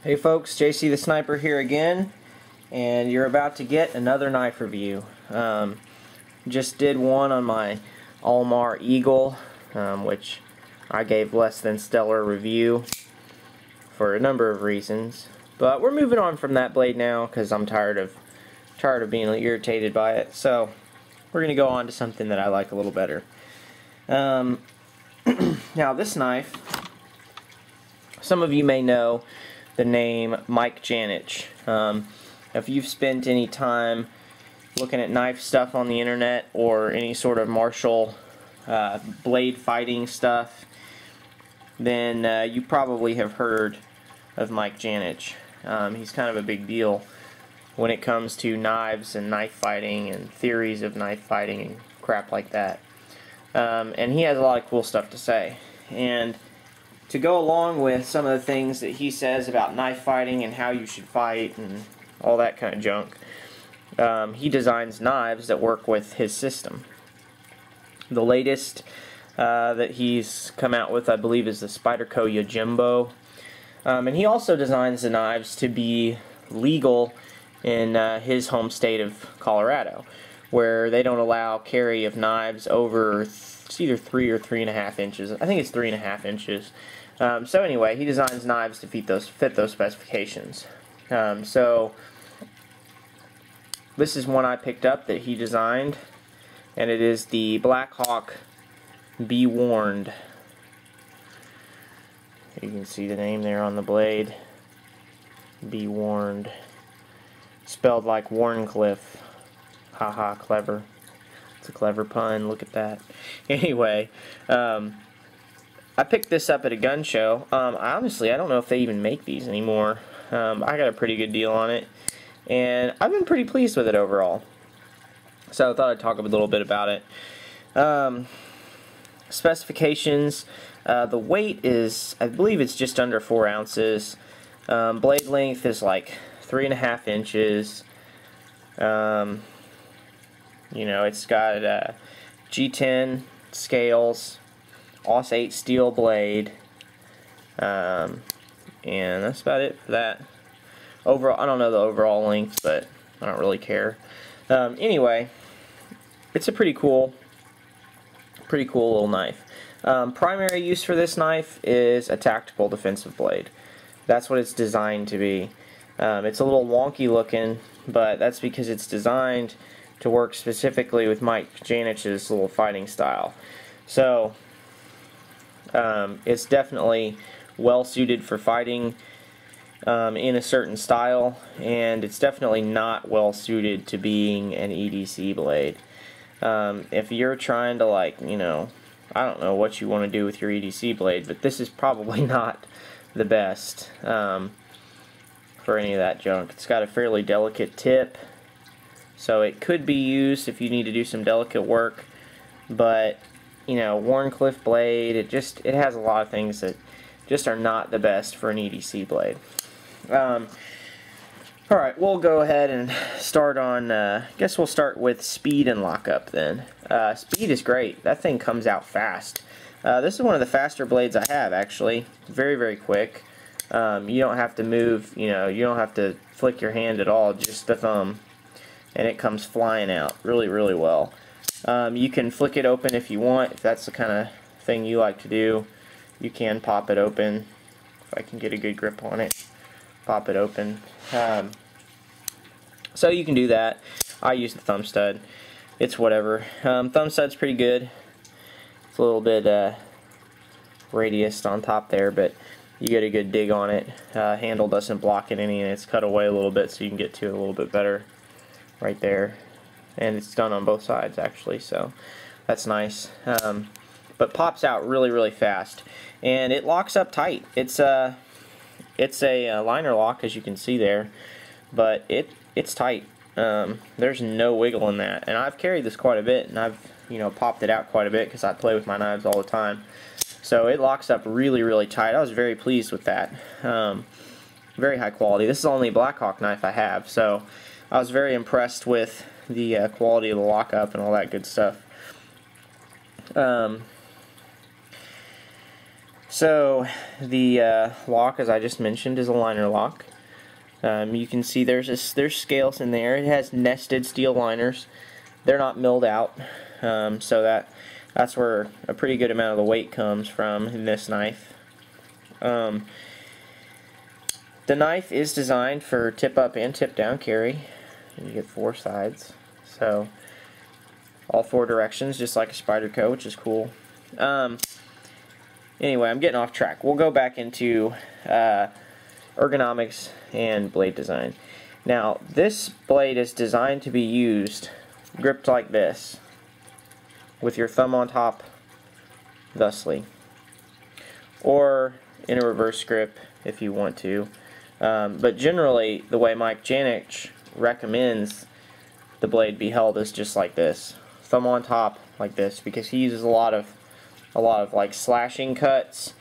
Hey folks, JC the Sniper here again, and you're about to get another knife review. Just did one on my Almar Eagle, which I gave less than stellar review for a number of reasons. But we're moving on from that blade now because I'm tired of being irritated by it. So we're going to go on to something that I like a little better. Now this knife, some of you may know the name Mike Janich. If you've spent any time looking at knife stuff on the internet or any sort of martial blade fighting stuff, then you probably have heard of Mike Janich. He's kind of a big deal when it comes to knives and knife fighting and theories of knife fighting and crap like that. And he has a lot of cool stuff to say. And to go along with some of the things that he says about knife fighting and how you should fight and all that kind of junk, he designs knives that work with his system. The latest that he's come out with, I believe, is the Spyderco Yojimbo. And he also designs the knives to be legal in his home state of Colorado, where they don't allow carry of knives over it's either 3 or 3.5 inches. I think it's 3.5 inches. So anyway, he designs knives to fit those specifications. So this is one I picked up that he designed, and it is the Blackhawk Be Wharned. You can see the name there on the blade. Be Wharned. Spelled like Warncliffe. Haha, clever. It's a clever pun, look at that. Anyway, I picked this up at a gun show. Honestly, I don't know if they even make these anymore. I got a pretty good deal on it, and I've been pretty pleased with it overall. So I thought I'd talk a little bit about it. Specifications, the weight is, I believe it's just under 4 ounces. Blade length is like 3.5 inches. You know, it's got G10 scales, Aus 8 steel blade, and that's about it for that. Overall, I don't know the overall length, but I don't really care. Anyway, it's a pretty cool little knife. Primary use for this knife is a tactical defensive blade. That's what it's designed to be. It's a little wonky looking, but that's because it's designed to work specifically with Mike Janich's little fighting style. So it's definitely well suited for fighting in a certain style, and it's definitely not well suited to being an EDC blade. If you're trying to, like, you know, I don't know what you want to do with your EDC blade, but this is probably not the best for any of that junk. It's got a fairly delicate tip, so it could be used if you need to do some delicate work, but you know, Warncliffe blade, it has a lot of things that just are not the best for an EDC blade. Alright, we'll go ahead and start on, I guess we'll start with speed and lockup then. Speed is great. That thing comes out fast. This is one of the faster blades I have, actually. Very, very quick. You don't have to move, you know, you don't have to flick your hand at all, just the thumb, and it comes flying out really, really well. You can flick it open if you want, if that's the kind of thing you like to do. You can pop it open, if I can get a good grip on it. Pop it open. So you can do that. I use the thumb stud. It's whatever. Thumb stud's pretty good. It's a little bit radiused on top there, but you get a good dig on it. Handle doesn't block it any, and it's cut away a little bit so you can get to it a little bit better right there. And it's done on both sides, actually, so that's nice. But pops out really, really fast, and it locks up tight. It's a liner lock, as you can see there, but it's tight. There's no wiggle in that, and I've carried this quite a bit, and I've, you know, popped it out quite a bit because I play with my knives all the time. So it locks up really, really tight. I was very pleased with that. Very high quality. This is the only Blackhawk knife I have, so I was very impressed with the quality of the lockup and all that good stuff. So the lock, as I just mentioned, is a liner lock. You can see there's scales in there. It has nested steel liners. They're not milled out, so that's where a pretty good amount of the weight comes from in this knife. The knife is designed for tip up and tip down carry. You get 4 sides, so all 4 directions, just like a Spyderco, which is cool. Anyway, I'm getting off track. We'll go back into ergonomics and blade design. Now, this blade is designed to be used gripped like this, with your thumb on top, thusly, or in a reverse grip if you want to. But generally, the way Mike Janich recommends the blade be held is just like this, thumb on top like this, because he uses a lot of like slashing cuts,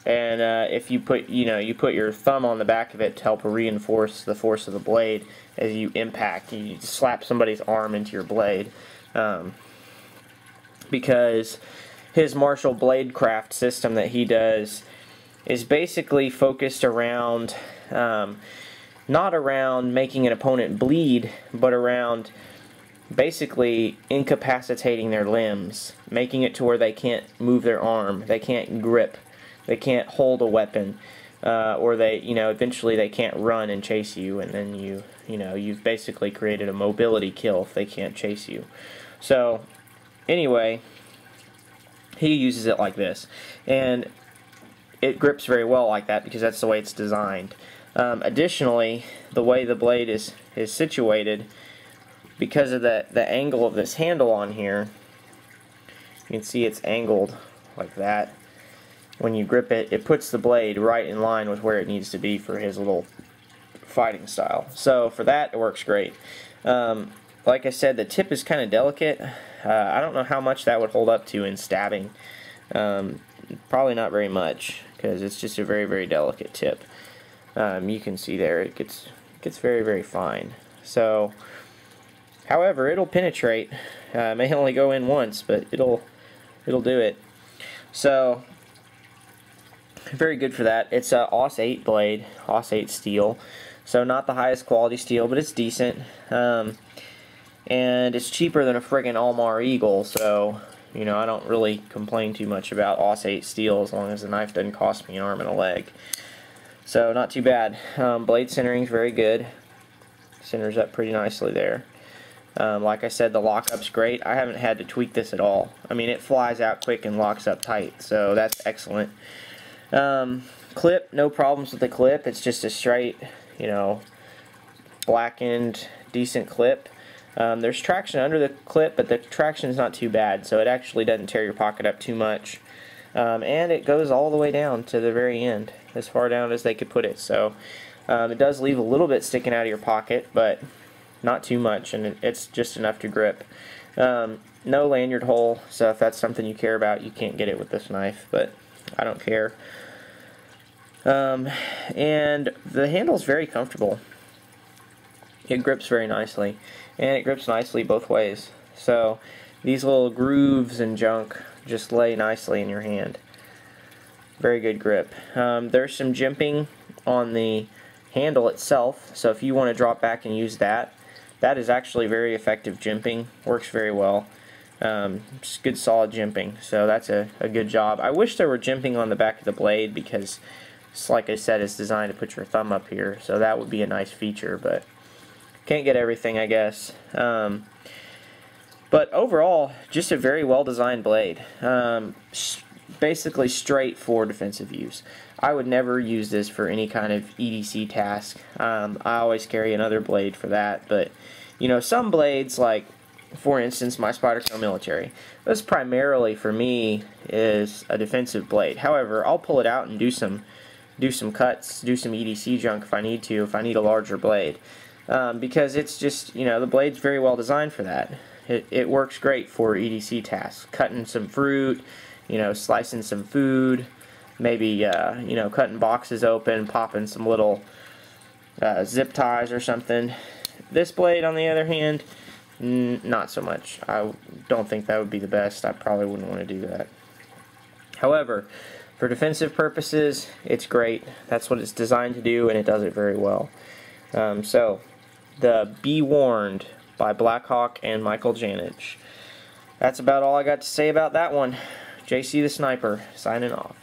and if you put your thumb on the back of it to help reinforce the force of the blade as you impact, you slap somebody's arm into your blade, because his Marshall blade craft system that he does is basically focused around not around making an opponent bleed, but around basically incapacitating their limbs, making it to where they can't move their arm, they can't grip, they can't hold a weapon, or eventually they can't run and chase you, and then you've basically created a mobility kill if they can't chase you. So anyway, he uses it like this, and it grips very well like that because that's the way it's designed. Additionally, the way the blade is situated, because of the angle of this handle on here, you can see it's angled like that. When you grip it, it puts the blade right in line with where it needs to be for his little fighting style. So for that, it works great. Like I said, the tip is kind of delicate. I don't know how much that would hold up to in stabbing. Probably not very much, because it's just a very, very delicate tip. You can see there, it gets very, very fine. So, however, it'll penetrate. It may only go in once, but it'll do it. So, very good for that. It's a AUS 8 blade, AUS 8 steel. So not the highest quality steel, but it's decent. And it's cheaper than a friggin' Almar Eagle, so I don't really complain too much about AUS 8 steel as long as the knife doesn't cost me an arm and a leg. So not too bad. Blade centering is very good. Centers up pretty nicely there. Like I said, the lockup's great. I haven't had to tweak this at all. I mean, it flies out quick and locks up tight, so that's excellent. Clip, no problems with the clip. It's just a straight, blackened, decent clip. There's traction under the clip, but the traction is not too bad, so it actually doesn't tear your pocket up too much. And it goes all the way down to the very end, as far down as they could put it. So it does leave a little bit sticking out of your pocket, but not too much, and it's just enough to grip. No lanyard hole, so if that's something you care about, you can't get it with this knife, but I don't care. And the handle's very comfortable. It grips very nicely, and it grips nicely both ways. So these little grooves and junk just lay nicely in your hand. Very good grip. There's some jimping on the handle itself, so if you want to drop back and use that, that is actually very effective jimping. Works very well. Just good solid jimping, so that's a good job. I wish there were jimping on the back of the blade, because like I said, it's designed to put your thumb up here, so that would be a nice feature, but can't get everything, I guess. But overall, just a very well designed blade. Basically straight for defensive use. I would never use this for any kind of EDC task. I always carry another blade for that, but some blades, like for instance my Spyderco Military, this primarily for me is a defensive blade. However, I'll pull it out and do some cuts, do some EDC junk if I need to, if I need a larger blade, because it's just, the blade's very well designed for that. It works great for EDC tasks, cutting some fruit, slicing some food, maybe cutting boxes open, popping some little zip ties or something. This blade, on the other hand, not so much. I don't think that would be the best. I probably wouldn't want to do that. However, For defensive purposes, it's great. That's what it's designed to do, and it does it very well. So, the Be Warned by Blackhawk and Michael Janich. That's about all I got to say about that one. JC the Sniper, signing off.